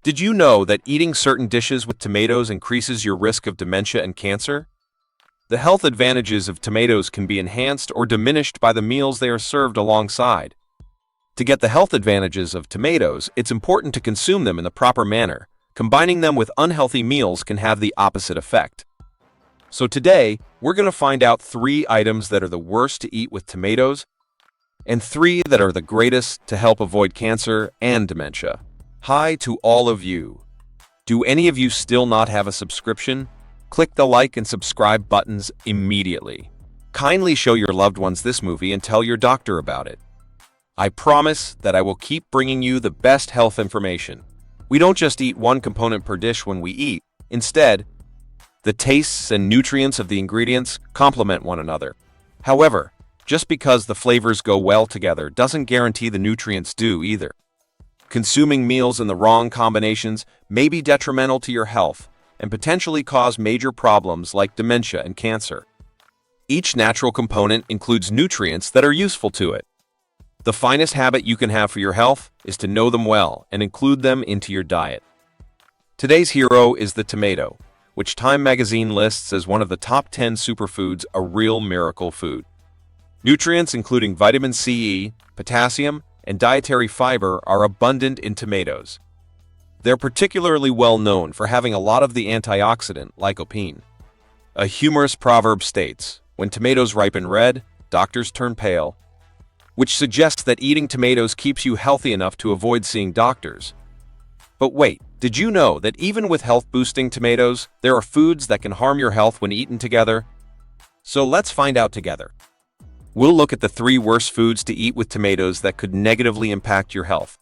Did you know that eating certain dishes with tomatoes increases your risk of dementia and cancer? The health advantages of tomatoes can be enhanced or diminished by the meals they are served alongside. To get the health advantages of tomatoes, it's important to consume them in the proper manner. Combining them with unhealthy meals can have the opposite effect. So today, we're going to find out 3 items that are the worst to eat with tomatoes, and 3 that are the greatest to help avoid cancer and dementia. Hi to all of you. Do any of you still not have a subscription? Click the like and subscribe buttons immediately. Kindly show your loved ones this movie and tell your doctor about it. I promise that I will keep bringing you the best health information. We don't just eat one component per dish when we eat. Instead, the tastes and nutrients of the ingredients complement one another. However, just because the flavors go well together doesn't guarantee the nutrients do either. Consuming meals in the wrong combinations may be detrimental to your health and potentially cause major problems like dementia and cancer. Each natural component includes nutrients that are useful to it. The finest habit you can have for your health is to know them well and include them into your diet. Today's hero is the tomato, which Time magazine lists as one of the top 10 superfoods, a real miracle food. Nutrients including vitamin C, potassium, and dietary fiber are abundant in tomatoes. They're particularly well known for having a lot of the antioxidant lycopene. A humorous proverb states, "When tomatoes ripen red, doctors turn pale," which suggests that eating tomatoes keeps you healthy enough to avoid seeing doctors. But wait, did you know that even with health-boosting tomatoes, there are foods that can harm your health when eaten together? So let's find out together. We'll look at the 3 worst foods to eat with tomatoes that could negatively impact your health,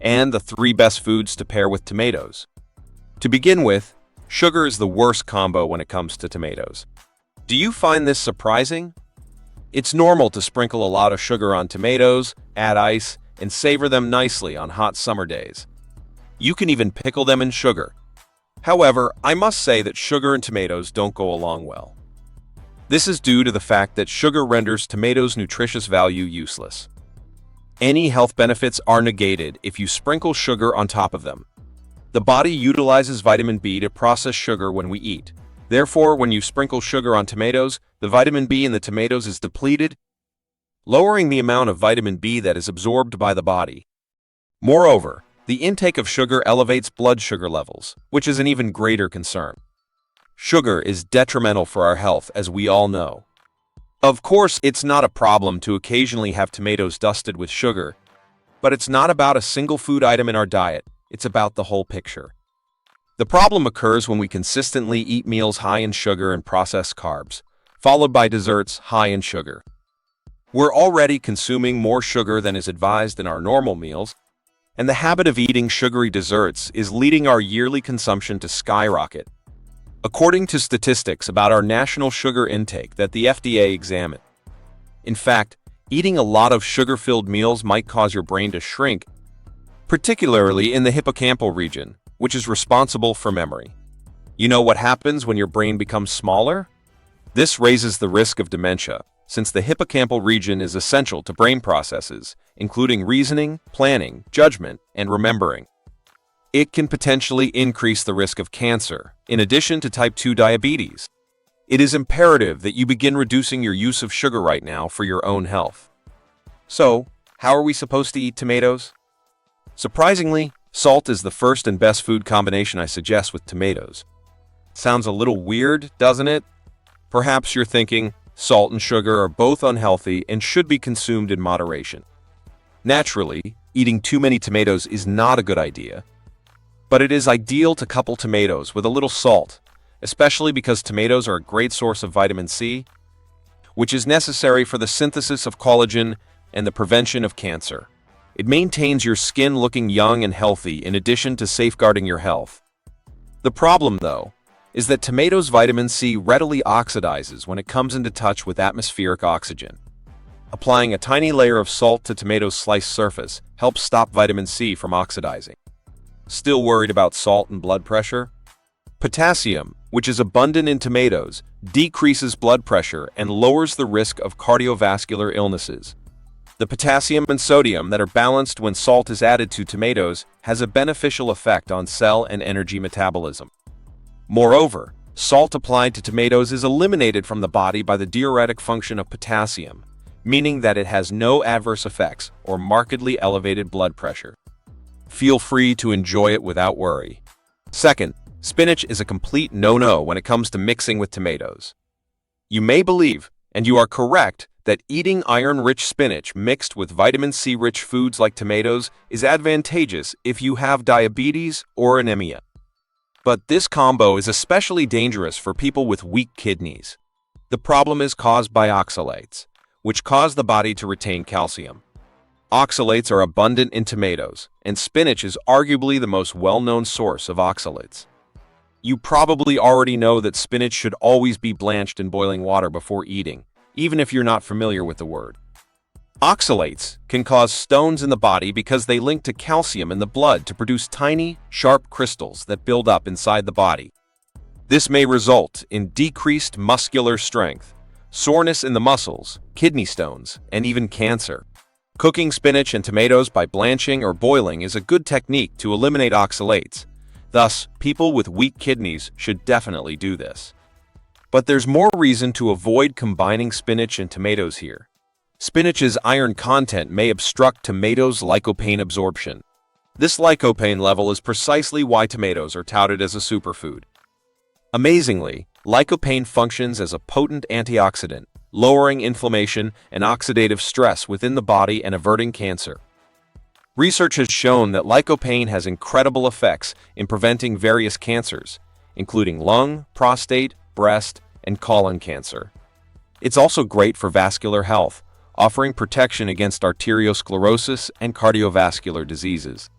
and the 3 best foods to pair with tomatoes. To begin with, sugar is the worst combo when it comes to tomatoes. Do you find this surprising? It's normal to sprinkle a lot of sugar on tomatoes, add ice, and savor them nicely on hot summer days. You can even pickle them in sugar. However, I must say that sugar and tomatoes don't go along well. This is due to the fact that sugar renders tomatoes' nutritious value useless. Any health benefits are negated if you sprinkle sugar on top of them. The body utilizes vitamin B to process sugar when we eat. Therefore, when you sprinkle sugar on tomatoes, the vitamin B in the tomatoes is depleted, lowering the amount of vitamin B that is absorbed by the body. Moreover, the intake of sugar elevates blood sugar levels, which is an even greater concern. Sugar is detrimental for our health, as we all know. Of course, it's not a problem to occasionally have tomatoes dusted with sugar, but it's not about a single food item in our diet, it's about the whole picture. The problem occurs when we consistently eat meals high in sugar and processed carbs, followed by desserts high in sugar. We're already consuming more sugar than is advised in our normal meals, and the habit of eating sugary desserts is leading our yearly consumption to skyrocket. According to statistics about our national sugar intake that the FDA examined. In fact, eating a lot of sugar-filled meals might cause your brain to shrink, particularly in the hippocampal region, which is responsible for memory. You know what happens when your brain becomes smaller? This raises the risk of dementia, since the hippocampal region is essential to brain processes, including reasoning, planning, judgment, and remembering. It can potentially increase the risk of cancer, in addition to type 2 diabetes. It is imperative that you begin reducing your use of sugar right now for your own health. So, how are we supposed to eat tomatoes? Surprisingly, salt is the first and best food combination I suggest with tomatoes. Sounds a little weird, doesn't it? Perhaps you're thinking, salt and sugar are both unhealthy and should be consumed in moderation. Naturally, eating too many tomatoes is not a good idea. But it is ideal to couple tomatoes with a little salt, especially because tomatoes are a great source of vitamin C, which is necessary for the synthesis of collagen and the prevention of cancer. It maintains your skin looking young and healthy in addition to safeguarding your health. The problem, though, is that tomatoes' vitamin C readily oxidizes when it comes into touch with atmospheric oxygen. Applying a tiny layer of salt to tomatoes' sliced surface helps stop vitamin C from oxidizing. Still worried about salt and blood pressure? Potassium, which is abundant in tomatoes, decreases blood pressure and lowers the risk of cardiovascular illnesses. The potassium and sodium that are balanced when salt is added to tomatoes has a beneficial effect on cell and energy metabolism. Moreover, salt applied to tomatoes is eliminated from the body by the diuretic function of potassium, meaning that it has no adverse effects or markedly elevated blood pressure. Feel free to enjoy it without worry. Second, spinach is a complete no-no when it comes to mixing with tomatoes. You may believe, and you are correct, that eating iron-rich spinach mixed with vitamin C-rich foods like tomatoes is advantageous if you have diabetes or anemia. But this combo is especially dangerous for people with weak kidneys. The problem is caused by oxalates, which cause the body to retain calcium. Oxalates are abundant in tomatoes, and spinach is arguably the most well-known source of oxalates. You probably already know that spinach should always be blanched in boiling water before eating, even if you're not familiar with the word. Oxalates can cause stones in the body because they link to calcium in the blood to produce tiny, sharp crystals that build up inside the body. This may result in decreased muscular strength, soreness in the muscles, kidney stones, and even cancer. Cooking spinach and tomatoes by blanching or boiling is a good technique to eliminate oxalates. Thus, people with weak kidneys should definitely do this. But there's more reason to avoid combining spinach and tomatoes here. Spinach's iron content may obstruct tomatoes' lycopene absorption. This lycopene level is precisely why tomatoes are touted as a superfood. Amazingly, lycopene functions as a potent antioxidant, lowering inflammation and oxidative stress within the body and averting cancer. Research has shown that lycopene has incredible effects in preventing various cancers, including lung, prostate, breast, and colon cancer. It's also great for vascular health, offering protection against arteriosclerosis and cardiovascular diseases.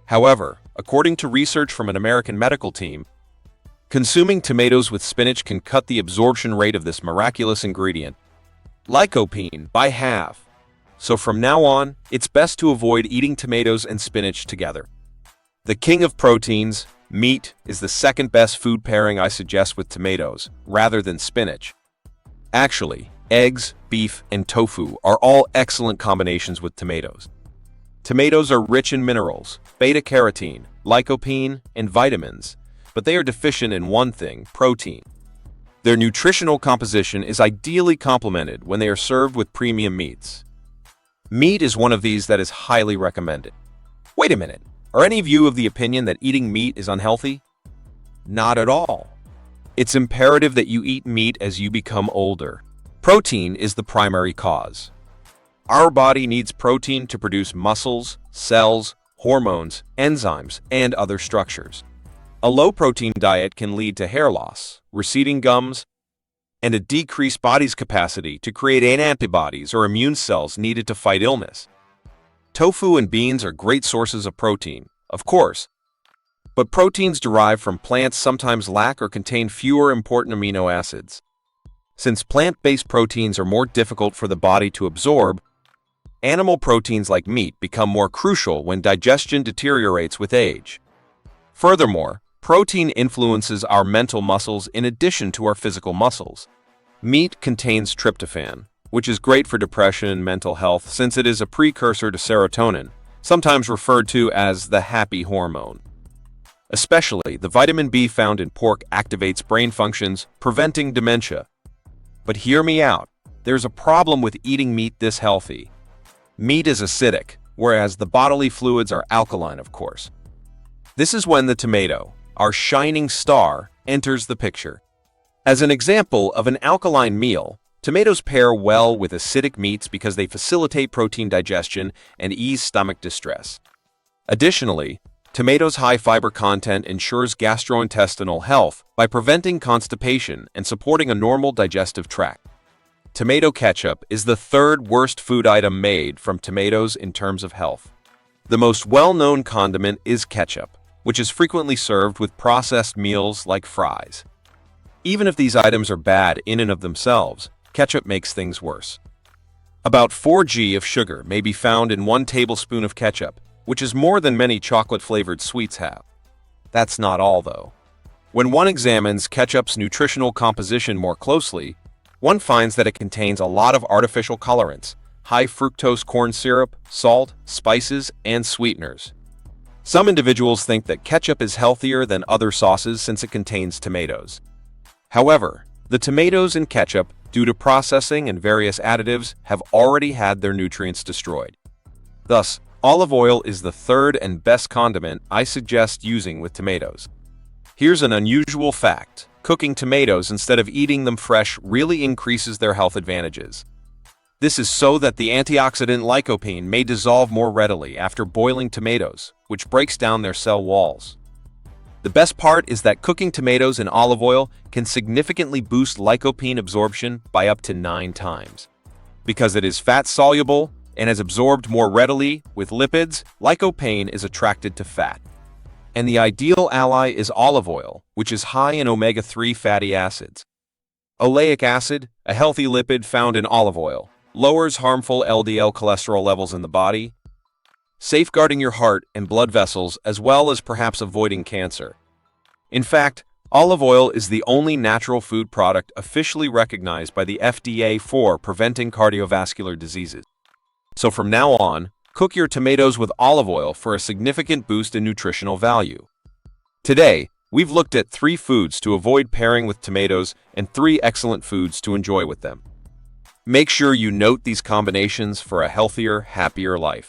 However, according to research from an American medical team, consuming tomatoes with spinach can cut the absorption rate of this miraculous ingredient, lycopene, by half. So from now on, it's best to avoid eating tomatoes and spinach together. The king of proteins, meat, is the second best food pairing I suggest with tomatoes, rather than spinach. Actually, eggs, beef, and tofu are all excellent combinations with tomatoes. Tomatoes are rich in minerals, beta-carotene, lycopene, and vitamins, but they are deficient in one thing, protein. Their nutritional composition is ideally complemented when they are served with premium meats. Meat is one of these that is highly recommended. Wait a minute, are any of you of the opinion that eating meat is unhealthy? Not at all. It's imperative that you eat meat as you become older. Protein is the primary cause. Our body needs protein to produce muscles, cells, hormones, enzymes, and other structures. A low-protein diet can lead to hair loss, receding gums, and a decreased body's capacity to create antibodies or immune cells needed to fight illness. Tofu and beans are great sources of protein, of course, but proteins derived from plants sometimes lack or contain fewer important amino acids. Since plant-based proteins are more difficult for the body to absorb, animal proteins like meat become more crucial when digestion deteriorates with age. Furthermore, protein influences our mental muscles in addition to our physical muscles. Meat contains tryptophan, which is great for depression and mental health since it is a precursor to serotonin, sometimes referred to as the happy hormone. Especially, the vitamin B found in pork activates brain functions, preventing dementia. But hear me out, there's a problem with eating meat this healthy. Meat is acidic, whereas the bodily fluids are alkaline, of course. This is when the tomato, our shining star, enters the picture. As an example of an alkaline meal, tomatoes pair well with acidic meats because they facilitate protein digestion and ease stomach distress. Additionally, tomatoes' high fiber content ensures gastrointestinal health by preventing constipation and supporting a normal digestive tract. Tomato ketchup is the third worst food item made from tomatoes in terms of health. The most well-known condiment is ketchup, which is frequently served with processed meals like fries. Even if these items are bad in and of themselves, ketchup makes things worse. About 4 g of sugar may be found in 1 tablespoon of ketchup, which is more than many chocolate-flavored sweets have. That's not all, though. When one examines ketchup's nutritional composition more closely, one finds that it contains a lot of artificial colorants, high fructose corn syrup, salt, spices, and sweeteners. Some individuals think that ketchup is healthier than other sauces since it contains tomatoes. However, the tomatoes in ketchup, due to processing and various additives, have already had their nutrients destroyed. Thus, olive oil is the third and best condiment I suggest using with tomatoes. Here's an unusual fact. Cooking tomatoes instead of eating them fresh really increases their health advantages. This is so that the antioxidant lycopene may dissolve more readily after boiling tomatoes, which breaks down their cell walls. The best part is that cooking tomatoes in olive oil can significantly boost lycopene absorption by up to 9 times. Because it is fat-soluble and is absorbed more readily with lipids, lycopene is attracted to fat. And the ideal ally is olive oil, which is high in omega-3 fatty acids. Oleic acid, a healthy lipid found in olive oil, lowers harmful LDL cholesterol levels in the body, safeguarding your heart and blood vessels as well as perhaps avoiding cancer. In fact, olive oil is the only natural food product officially recognized by the FDA for preventing cardiovascular diseases. So from now on, cook your tomatoes with olive oil for a significant boost in nutritional value. Today, we've looked at 3 foods to avoid pairing with tomatoes and 3 excellent foods to enjoy with them. Make sure you note these combinations for a healthier, happier life.